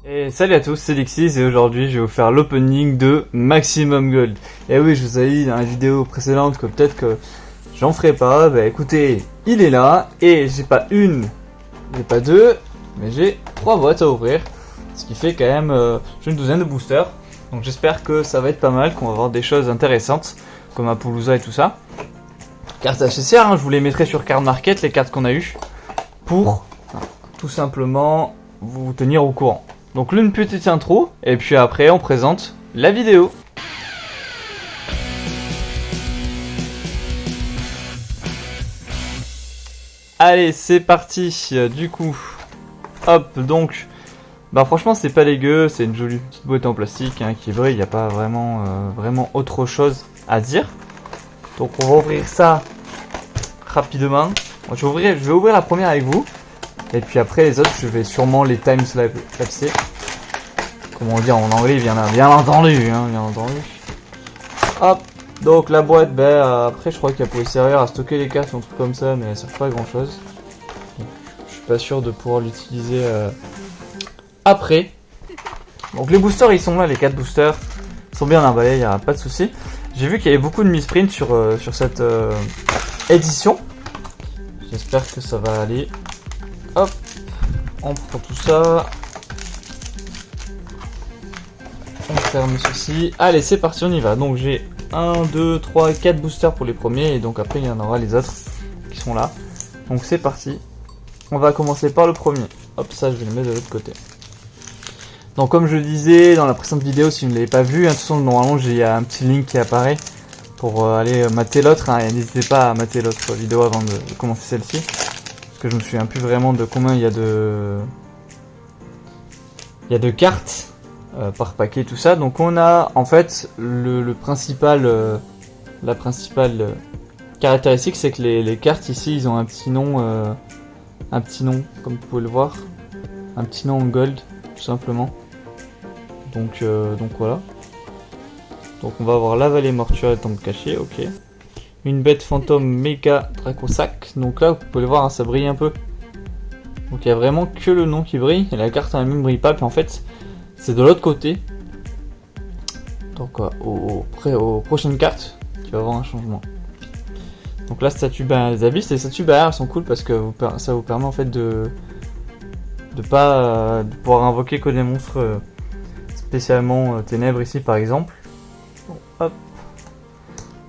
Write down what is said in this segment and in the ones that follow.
Et salut à tous, c'est Lexis et aujourd'hui je vais vous faire l'opening de Maximum Gold. Et oui, je vous avais dit dans la vidéo précédente que peut-être que j'en ferai pas. Bah écoutez, il est là et j'ai pas une, j'ai pas deux, mais j'ai 3 boîtes à ouvrir. Ce qui fait quand même j'ai une douzaine de boosters. Donc j'espère que ça va être pas mal, qu'on va avoir des choses intéressantes comme Apollousa et tout ça. Cartes HCR, hein, je vous les mettrai sur Card Market, les cartes qu'on a eues, pour tout simplement vous tenir au courant. Donc une petite intro, et puis après on présente la vidéo. Allez, c'est parti, du coup, hop, donc, bah franchement c'est pas dégueu, c'est une jolie petite boîte en plastique hein, qui brille, il n'y a pas vraiment autre chose à dire. Donc on va ouvrir ça rapidement. Je vais ouvrir la première avec vous. Et puis après les autres, je vais sûrement les time-lapser. Comment dire en anglais, bien entendu, hein, bien entendu. Hop, donc la boîte, après je crois qu'elle pouvait servir à stocker les cartes ou un truc comme ça, mais elle sert pas à grand chose. Donc, je suis pas sûr de pouvoir l'utiliser après. Donc les boosters, ils sont là, les 4 boosters. Ils sont bien emballés, il n'y a pas de souci. J'ai vu qu'il y avait beaucoup de misprint sur cette édition. J'espère que ça va aller. Hop, on prend tout ça. On ferme ceci. Allez, c'est parti, on y va. Donc j'ai 1, 2, 3, 4 boosters pour les premiers. Et donc après, il y en aura les autres qui sont là. Donc c'est parti. On va commencer par le premier. Hop, ça, je vais le mettre de l'autre côté. Donc comme je le disais dans la précédente vidéo, si vous ne l'avez pas vu, hein, de toute façon, normalement, il y a un petit link qui apparaît pour aller mater l'autre. Hein, et n'hésitez pas à mater l'autre vidéo avant de commencer celle-ci. Parce que je me souviens plus vraiment de combien il y a de cartes par paquet, tout ça. Donc on a en fait la principale caractéristique, c'est que les cartes ici, ils ont un petit nom comme vous pouvez le voir, un petit nom en gold, tout simplement. Donc voilà. Donc on va avoir la vallée mortuaire et tombe cachée, ok. Une bête fantôme méga Dracosac. Donc là, vous pouvez le voir, hein, ça brille un peu. Donc il y a vraiment que le nom qui brille. Et la carte elle-même brille pas. Puis en fait, c'est de l'autre côté. Donc aux prochaines cartes, tu vas avoir un changement. Donc la statue barrière des abysses. Les statues barrières sont cool parce que ça vous permet en fait de pouvoir invoquer que des monstres spécialement ténèbres ici par exemple. Bon, hop.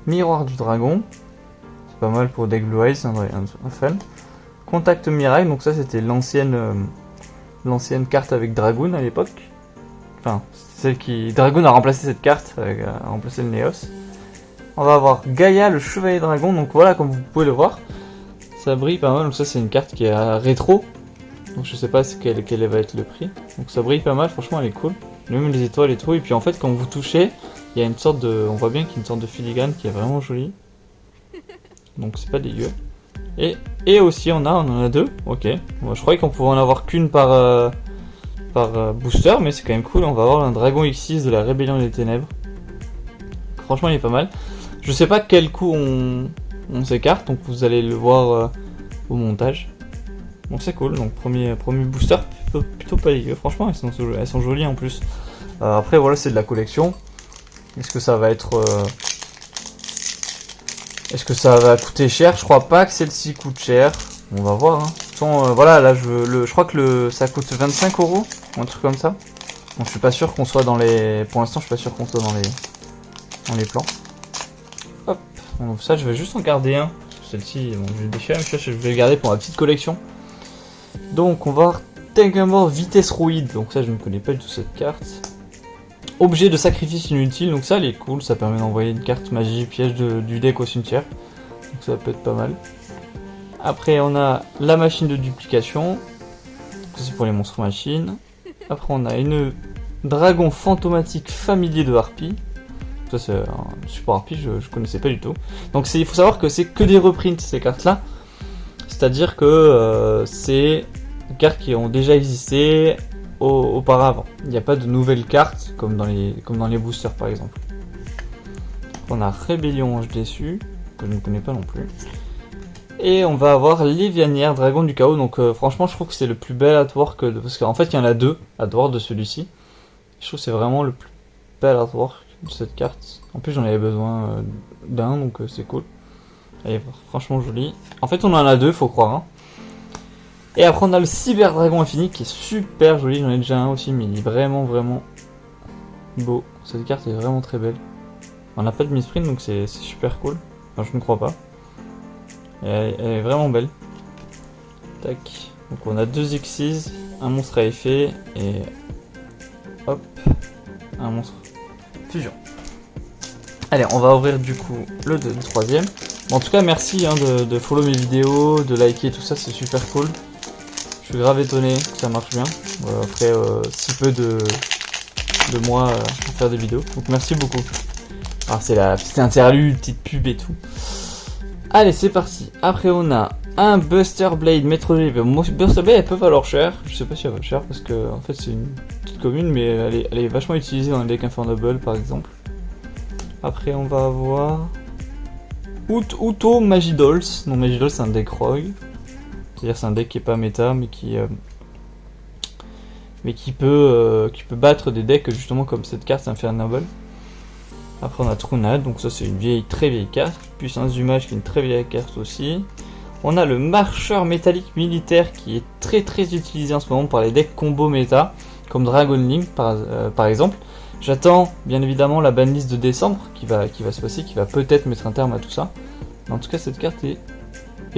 Miroir du dragon, c'est pas mal pour deck Blue Eyes, un fan. Contact miracle, donc ça c'était l'ancienne carte avec Dragoon à l'époque. Enfin, celle qui Dragoon a remplacé cette carte, a remplacé le Neos. On va avoir Gaïa, le chevalier dragon, donc voilà, comme vous pouvez le voir, ça brille pas mal. Donc ça c'est une carte qui est rétro, donc je sais pas quel va être le prix. Donc ça brille pas mal, franchement elle est cool. Même les étoiles et tout, et puis en fait quand vous touchez, il y a une sorte de, on voit bien qu'il y a une sorte de filigrane qui est vraiment jolie. Donc c'est pas dégueu. Et aussi on en a deux. Ok. Bon, je croyais qu'on pouvait en avoir qu'une par booster, mais c'est quand même cool. On va avoir un dragon X6 de la rébellion des ténèbres. Franchement il est pas mal. Je sais pas quel coup on s'écarte, donc vous allez le voir au montage. Donc c'est cool. Donc premier booster plutôt pas dégueu. Franchement elles sont jolies en plus. Après voilà, c'est de la collection. Est-ce que ça va être est-ce que ça va coûter cher? Je crois pas que celle-ci coûte cher. On va voir. Hein. De toute façon, voilà, là je crois que ça coûte 25 € ou un truc comme ça. Donc je suis pas sûr qu'on soit dans les. Pour l'instant, je suis pas sûr qu'on soit dans les plans. Hop. Donc ça, je vais juste en garder un. Celle-ci, bon, je vais le déchirer, mais je vais le garder pour ma petite collection. Donc on va avoir Tangamore Vitesse Rouide. Donc ça, je ne connais pas du tout cette carte. Objet de sacrifice inutile, donc ça elle est cool, ça permet d'envoyer une carte magie piège du deck au cimetière, donc ça peut être pas mal. Après on a la machine de duplication, ça c'est pour les monstres machines. Après on a une dragon fantomatique familier de Harpie, ça c'est un support Harpie, je connaissais pas du tout. Donc il faut savoir que c'est que des reprints ces cartes là, c'est à dire que c'est des cartes qui ont déjà existé auparavant. Il n'y a pas de nouvelles cartes comme dans les boosters par exemple. On a Rébellion Ange Déçu, que je ne connais pas non plus. Et on va avoir Lévianière, Dragon du Chaos. Donc franchement, je trouve que c'est le plus bel artwork parce qu'en fait, il y en a deux artworks de celui-ci. Je trouve que c'est vraiment le plus bel artwork de cette carte. En plus, j'en avais besoin d'un, donc c'est cool. Elle est franchement jolie. En fait, on en a deux, faut croire. Hein. Et après, on a le Cyber Dragon Infini qui est super joli. J'en ai déjà un aussi, mais il est vraiment, vraiment beau. Cette carte est vraiment très belle. On n'a pas de misprint, donc c'est super cool. Enfin, je ne crois pas. Elle est vraiment belle. Tac. Donc on a deux Xyz, un monstre à effet et hop, un monstre fusion. Allez, on va ouvrir du coup le troisième. Bon, en tout cas, merci hein, de follow mes vidéos, de liker tout ça, c'est super cool. Je suis grave étonné que ça marche bien. Après si peu de mois à faire des vidéos. Donc merci beaucoup. Alors c'est la petite interlude, petite pub et tout. Allez, c'est parti. Après, on a un Buster Blade Maître G. Buster Blade, elle peut valoir cher. Je sais pas si elle vaut cher parce que en fait c'est une petite commune, mais elle est vachement utilisée dans les decks Infernable par exemple. Après, on va avoir Uto Magidolls. Non, Magidolls c'est un deck rogue. C'est-à-dire c'est un deck qui est pas méta, mais qui peut battre des decks justement comme cette carte Infernable. Après on a Trunade, donc ça c'est une très vieille carte. Puissance du mage qui est une très vieille carte aussi. On a le Marcheur métallique militaire qui est très utilisé en ce moment par les decks combo méta, comme Dragon Link par exemple. J'attends bien évidemment la banlist de décembre qui va se passer, qui va peut-être mettre un terme à tout ça. Mais en tout cas cette carte est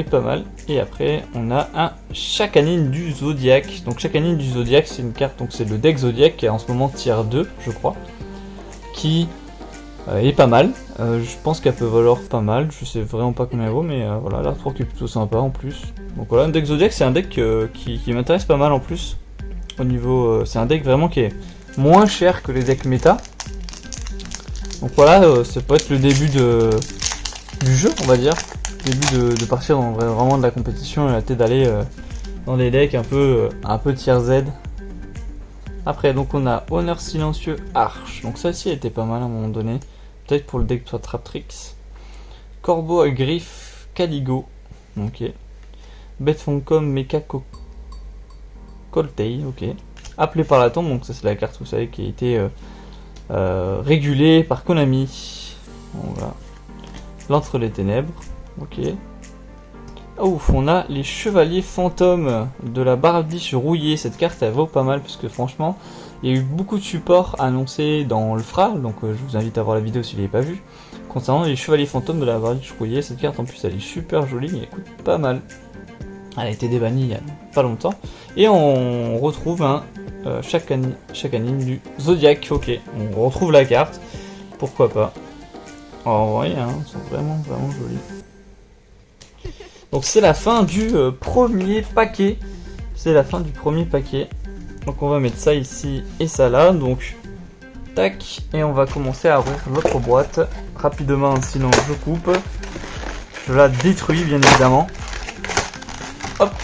pas mal. Et après on a un Chakanine du Zodiac. Donc Chakanine du Zodiac c'est une carte, donc c'est le deck Zodiac qui est en ce moment tier 2 je crois. Qui est pas mal, je pense qu'elle peut valoir pas mal, je sais vraiment pas combien elle vaut, mais voilà, l'artwork est plutôt sympa en plus. Donc voilà, un deck Zodiac c'est un deck qui m'intéresse pas mal en plus. Au niveau, c'est un deck vraiment qui est moins cher que les decks méta. Donc voilà, ça peut être le début du jeu, on va dire. Le début de partir dans vraiment de la compétition et peut-être d'aller dans des decks un peu tier Z. Après, donc on a Honneur Silencieux Arche. Donc ça-ci était pas mal à un moment donné. Peut-être pour le deck soit Traptrix. Corbeau à griffe Caligo. Ok. Bête Foncom Mecha Coltei. Ok. Appelé par la tombe. Donc ça c'est la carte, vous savez, qui a été régulée par Konami. Voilà. L'Entre les Ténèbres. Ok. Ouf, on a les Chevaliers Fantômes de la Barbiche Rouillée. Cette carte elle vaut pas mal parce que franchement il y a eu beaucoup de supports annoncés dans le FRA, donc je vous invite à voir la vidéo si vous l'avez pas vu. Concernant les Chevaliers Fantômes de la Barbiche Rouillée, cette carte en plus elle est super jolie, elle coûte pas mal. Elle a été débannie il y a pas longtemps. Et on retrouve un Chakanine du Zodiac. Ok, on retrouve la carte, pourquoi pas. En vrai, hein, elles sont vraiment jolies. Donc c'est la fin du premier paquet. C'est la fin du premier paquet. Donc on va mettre ça ici et ça là. Donc tac. Et on va commencer à ouvrir notre boîte. Rapidement, sinon je coupe. Je la détruis bien évidemment. Hop.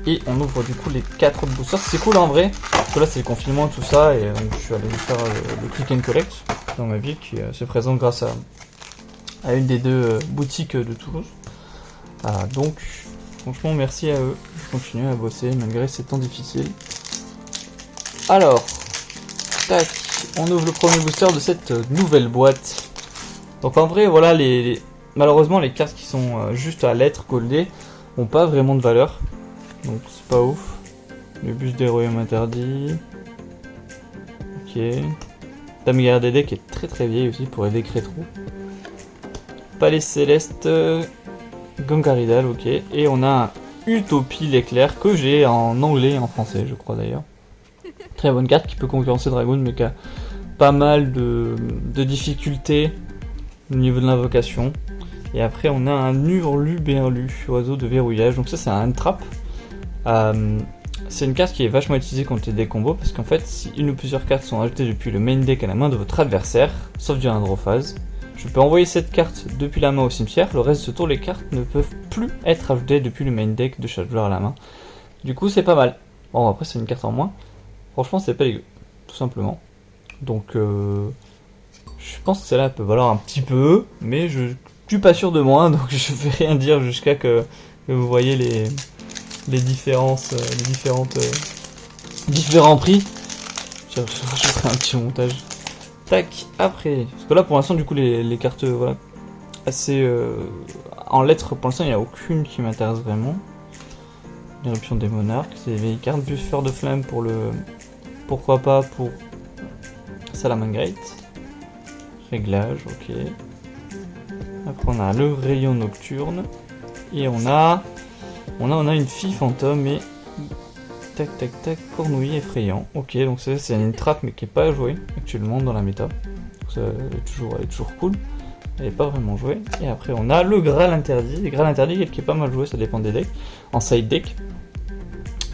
Et on ouvre du coup les 4 autres boosters. C'est cool en vrai. Parce que là c'est le confinement et tout ça. Et donc je suis allé faire le click and collect dans ma ville qui se présente grâce à une des deux boutiques de Toulouse. Donc franchement merci à eux, je continue à bosser malgré ces temps difficiles. Alors, tac, on ouvre le premier booster de cette nouvelle boîte. Donc en vrai voilà, malheureusement les cartes qui sont juste à lettres goldées n'ont pas vraiment de valeur. Donc c'est pas ouf. Le bus des royaumes interdits. Ok. Dame Guerrière des decks est très vieille aussi pour les decks rétro. Palais Céleste, Gangaridal, ok. Et on a un Utopie l'éclair que j'ai en anglais et en français, je crois d'ailleurs. Très bonne carte qui peut concurrencer Dragoon, mais qui a pas mal de difficultés au niveau de l'invocation. Et après, on a un Hurluberlu, oiseau de verrouillage. Donc ça, c'est un trap. C'est une carte qui est vachement utilisée contre les decks combos parce qu'en fait, si une ou plusieurs cartes sont ajoutées depuis le main deck à la main de votre adversaire, sauf durant un draw phase, je peux envoyer cette carte depuis la main au cimetière. Le reste de ce tour, les cartes ne peuvent plus être ajoutées depuis le main deck de chaque joueur à la main. Du coup, c'est pas mal. Bon, après, c'est une carte en moins. Franchement, c'est pas dégueu, tout simplement. Donc, je pense que celle-là peut valoir un petit peu, mais je suis pas sûr de moi, donc je vais rien dire jusqu'à que vous voyez les différences, différents prix. Je ferai un petit montage. Tac, après, parce que là pour l'instant du coup les cartes voilà assez en lettres pour l'instant il n'y a aucune qui m'intéresse vraiment. L'éruption des monarques, c'est des vieilles cartes, buffeur de flamme pour le pourquoi pas pour Salamangreat. Réglage, ok. Après on a le rayon nocturne et on a une fille fantôme et tac tac tac cornouiller effrayant. Ok, donc c'est une trappe mais qui est pas jouée actuellement dans la méta. Donc elle est toujours cool. Elle est pas vraiment jouée. Et après on a le Graal interdit. Le Graal interdit qui est pas mal joué, ça dépend des decks. En side deck.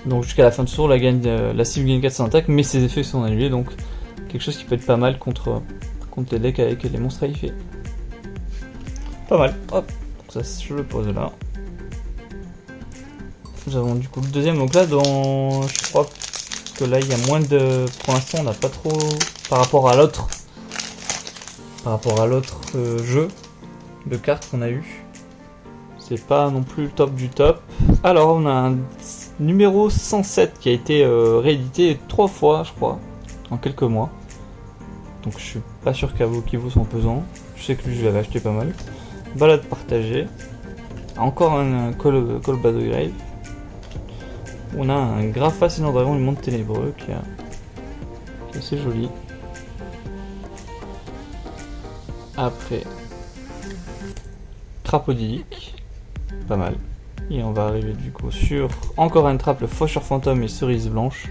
Donc jusqu'à la fin du tour, la cible gagne 400 attaques, mais ses effets sont annulés, donc quelque chose qui peut être pas mal contre les decks avec les monstres haïfés. Pas mal. Hop, donc ça je le pose là. Nous avons du coup le deuxième, donc là je crois que là il y a moins de... Pour l'instant on n'a pas trop... Par rapport à l'autre jeu de cartes qu'on a eu. C'est pas non plus le top du top. Alors on a un numéro 107 qui a été réédité 3 fois je crois, en quelques mois. Donc je suis pas sûr qu'il vaut son pesant. Je sais que lui je l'avais acheté pas mal. Balade partagée. Encore un Call Battlegrave. On a un Grave Fascinant Dragon du Monde Ténébreux qui est assez joli. Après, Crapaudique, pas mal. Et on va arriver du coup sur encore un trappe, le Faucheur Fantôme et Cerise Blanche.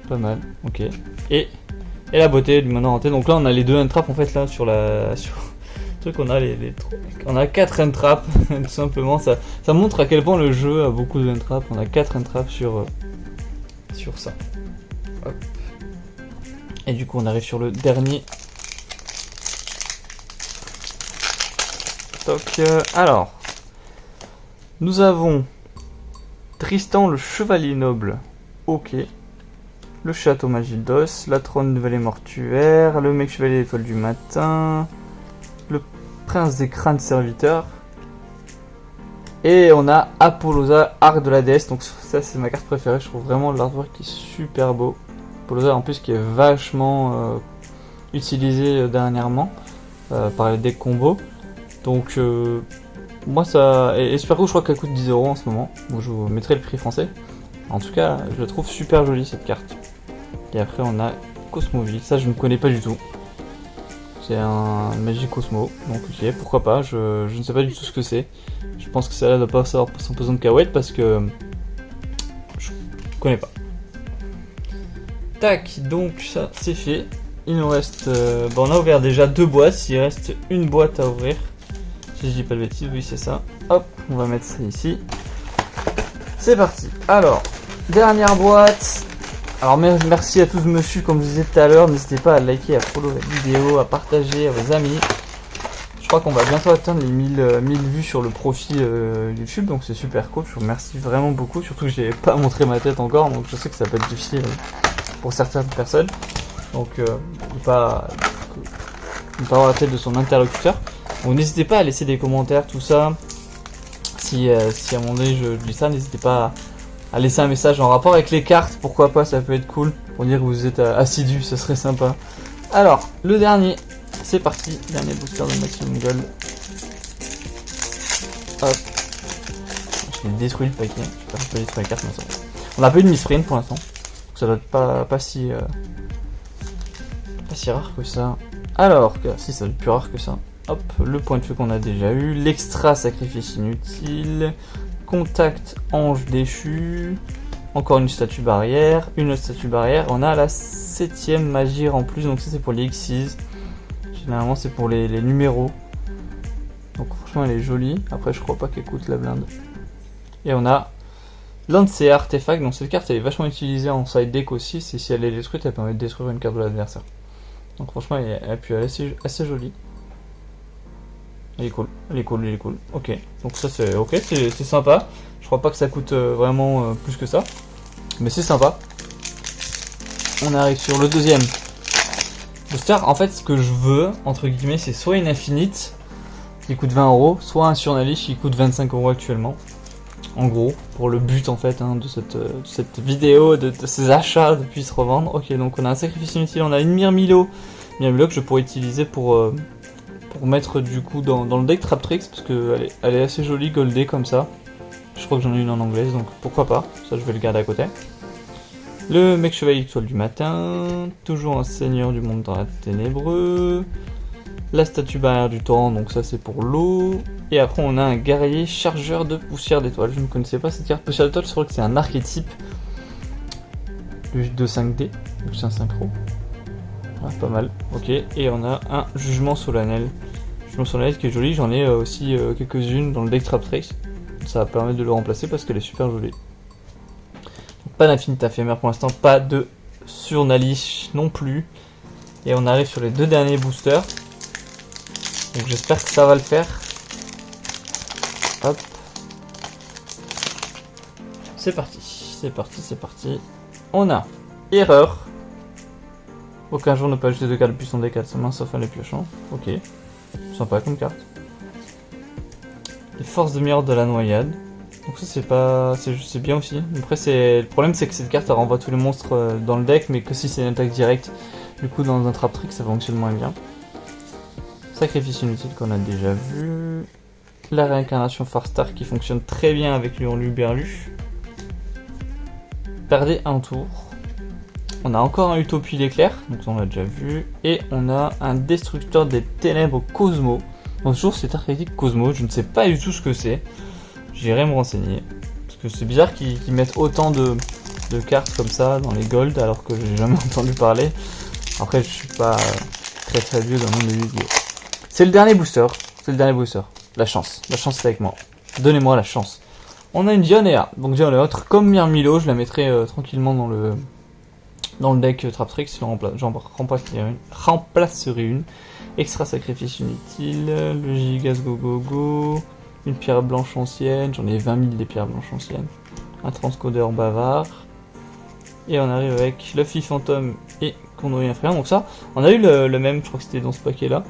Pas mal, ok. Et la beauté du Manoir Hanté. Donc là on a les deux Entrap en fait là sur truc, on a on a 4 Entrap tout simplement. Ça montre à quel point le jeu a beaucoup de Entrap. On a 4 Entrap sur ça. Hop. Et du coup on arrive sur le dernier. Donc alors nous avons Tristan le Chevalier Noble, ok. Le Château Magildos, la Trône de Vallée Mortuaire, le Mec Chevalier d'Étoile du Matin, le Prince des Crânes Serviteurs, et on a Apollosa, Arc de la Déesse. Donc ça c'est ma carte préférée, je trouve vraiment l'artwork qui est super beau. Apollosa en plus qui est vachement utilisé dernièrement par les decks combo. Donc moi ça est super cool, je crois qu'elle coûte 10 € en ce moment, donc je vous mettrai le prix français. En tout cas je la trouve super jolie cette carte. Et après on a Cosmoville, ça je ne connais pas du tout. C'est un Magic Cosmo, donc ok, pourquoi pas, je ne sais pas du tout ce que c'est. Je pense que celle-là doit pas savoir son pesant de cacahuètes parce que je connais pas. Tac, donc ça c'est fait. Il nous reste, bon on a ouvert déjà 2 boîtes, il reste une boîte à ouvrir. Si je dis pas de bêtises, oui c'est ça. Hop, on va mettre ça ici. C'est parti. Alors, dernière boîte. Alors merci à tous de me suivre comme je vous disais tout à l'heure. N'hésitez pas à liker, à follow la vidéo, à partager à vos amis. Je crois qu'on va bientôt atteindre les 1000 vues sur le profil YouTube, donc c'est super cool. Je vous remercie vraiment beaucoup, surtout que j'ai pas montré ma tête encore, donc je sais que ça peut être difficile pour certaines personnes. Donc ne pas avoir la tête de son interlocuteur. Donc n'hésitez pas à laisser des commentaires, tout ça. Si à un moment donné je dis ça, n'hésitez pas à laisser un message en rapport avec les cartes, pourquoi pas, ça peut être cool. Pour dire que vous êtes assidu, ça serait sympa. Alors, le dernier, c'est parti, dernier booster de Maximum Gold. Hop. Je l'ai détruit le paquet, je vais pas détruire les cartes maintenant. On a pas eu de misprint pour l'instant, ça doit être pas si rare que ça. Alors, si ça doit être plus rare que ça. Hop, le point de feu qu'on a déjà eu, l'extra sacrifice inutile, contact ange déchu, encore une statue barrière, une autre statue barrière. On a la 7ème magie en plus, donc ça c'est pour les X6. Généralement c'est pour les numéros. Donc franchement elle est jolie. Après je crois pas qu'elle coûte la blinde. Et on a Lancea artefact, donc cette carte elle est vachement utilisée en side deck aussi. Si elle est détruite, elle permet de détruire une carte de l'adversaire. Donc franchement elle est assez jolie. Elle est cool. Ok, donc ça c'est ok, c'est sympa. Je crois pas que ça coûte vraiment plus que ça, mais c'est sympa. On arrive sur le deuxième booster. En fait, ce que je veux, entre guillemets, c'est soit une Infinite qui coûte 20 €, soit un Surnalish qui coûte 25 € actuellement. En gros, pour le but en fait de cette vidéo, de ces achats, de puisse revendre. Ok, donc on a un sacrifice inutile, on a une Myrmilo que je pourrais utiliser pour mettre du coup dans le deck Traptrix, parce qu'elle est assez jolie goldée comme ça. Je crois que j'en ai une en anglaise, donc pourquoi pas, ça je vais le garder à côté. Le mec chevalier étoile du matin, toujours un seigneur du monde dans la ténébreux. La statue barrière du torrent, donc ça c'est pour l'eau. Et après on a un guerrier chargeur de poussière d'étoile. Je ne connaissais pas cette carte poussière d'étoile, je crois que c'est un archétype de 5D, donc c'est un synchro. Ah, pas mal, ok. Et on a un jugement solennel. Jugement solennel qui est joli, j'en ai aussi quelques-unes dans le deck Traptrix. Ça va permettre de le remplacer parce qu'elle est super jolie. Pas d'infinité éphémère pour l'instant, pas de Surnalish non plus. Et on arrive sur les 2 derniers boosters. Donc j'espère que ça va le faire. Hop. C'est parti, c'est parti, c'est parti. On a erreur. Aucun jour ne peut ajouter de cartes depuis son deck à sa main sauf un les piochants. Ok. Sympa comme carte. Les forces de miroir de la noyade. Donc ça c'est pas. C'est bien aussi. Après le problème c'est que cette carte elle renvoie tous les monstres dans le deck, mais que si c'est une attaque directe. Du coup dans un Traptrix ça fonctionne moins bien. Sacrifice inutile qu'on a déjà vu. La réincarnation Farstar qui fonctionne très bien avec Hurluberlu. Perdez un tour. On a encore un Utopie l'éclair, donc ça on l'a déjà vu. Et on a un destructeur des ténèbres Cosmo. Donc toujours cet archétype Cosmo, je ne sais pas du tout ce que c'est. J'irai me renseigner. Parce que c'est bizarre qu'ils mettent autant de cartes comme ça dans les golds alors que j'ai jamais entendu parler. Après je suis pas très vieux dans le monde des vidéos. C'est le dernier booster. C'est le dernier booster. La chance. La chance est avec moi. Donnez-moi la chance. On a une Dionea. Donc Dionea, comme Myrmilo, je la mettrai tranquillement dans le deck Traptrix. J'en remplacerai une. Extra sacrifice inutile. Le Gigas Go Go Go. Une pierre blanche ancienne. J'en ai 20 000 des pierres blanches anciennes. Un transcodeur bavard. Et on arrive avec Luffy Phantom et Condorien Inférieur. Donc ça, on a eu le même, je crois que c'était dans ce paquet là.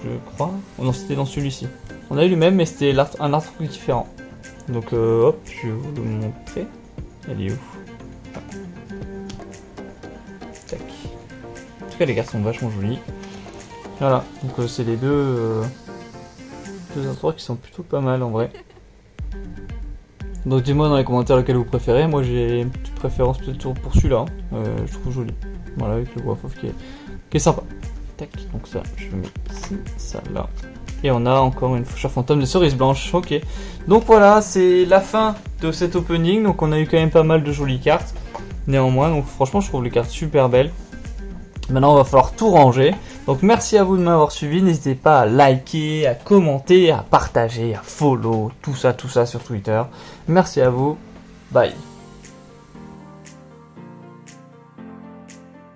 Je crois. Oh non, c'était dans celui-ci. On a eu le même, mais c'était un artwork différent. Donc hop, je vais vous le montrer. Elle est où? Tac. En tout cas, les cartes sont vachement jolies. Voilà, donc c'est les deux artworks qui sont plutôt pas mal en vrai. Donc dites-moi dans les commentaires lequel vous préférez. Moi j'ai une petite préférence peut-être pour celui-là. Je trouve joli. Voilà, avec le Wafov qui est sympa. Tac, donc ça, je mets ici, ça là. Et on a encore une faucheur fantôme de cerise blanche. Ok. Donc voilà, c'est la fin de cet opening. Donc on a eu quand même pas mal de jolies cartes. Néanmoins, donc franchement, je trouve les cartes super belles. Maintenant, on va falloir tout ranger. Donc merci à vous de m'avoir suivi. N'hésitez pas à liker, à commenter, à partager, à follow, tout ça sur Twitter. Merci à vous. Bye.